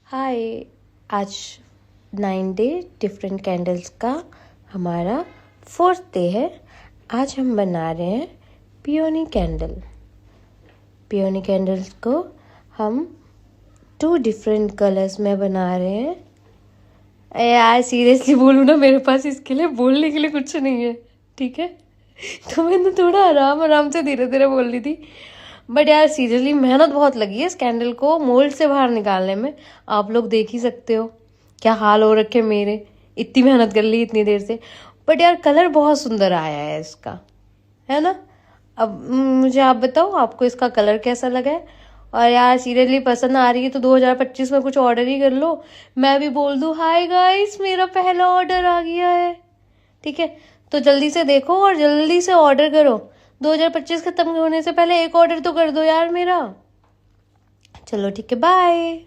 हाय, आज 9 day different candles का हमारा 4th डे है। आज हम बना रहे हैं पियोनी कैंडल। पियोनी कैंडल्स को हम 2 डिफरेंट कलर्स में बना रहे हैं। यार सीरियसली बोलूँ ना, मेरे पास इसके लिए बोलने के लिए कुछ नहीं है, ठीक है। तो मैंने थोड़ा आराम से धीरे धीरे बोल रही थी, बट यार सीरियसली मेहनत बहुत लगी है इस कैंडल को मोल्ड से बाहर निकालने में। आप लोग देख ही सकते हो क्या हाल हो रखे मेरे, इतनी मेहनत कर ली इतनी देर से। बट यार कलर बहुत सुंदर आया है इसका, है ना। अब मुझे आप बताओ आपको इसका कलर कैसा लगा है। और यार सीरियसली पसंद आ रही है तो 2025 में कुछ ऑर्डर ही कर लो। मैं भी बोल दूँ हाय गाइस मेरा पहला ऑर्डर आ गया है, ठीक है। तो जल्दी से देखो और जल्दी से ऑर्डर करो। 2025 खत्म होने से पहले एक ऑर्डर तो कर दो यार मेरा। चलो ठीक है, बाय।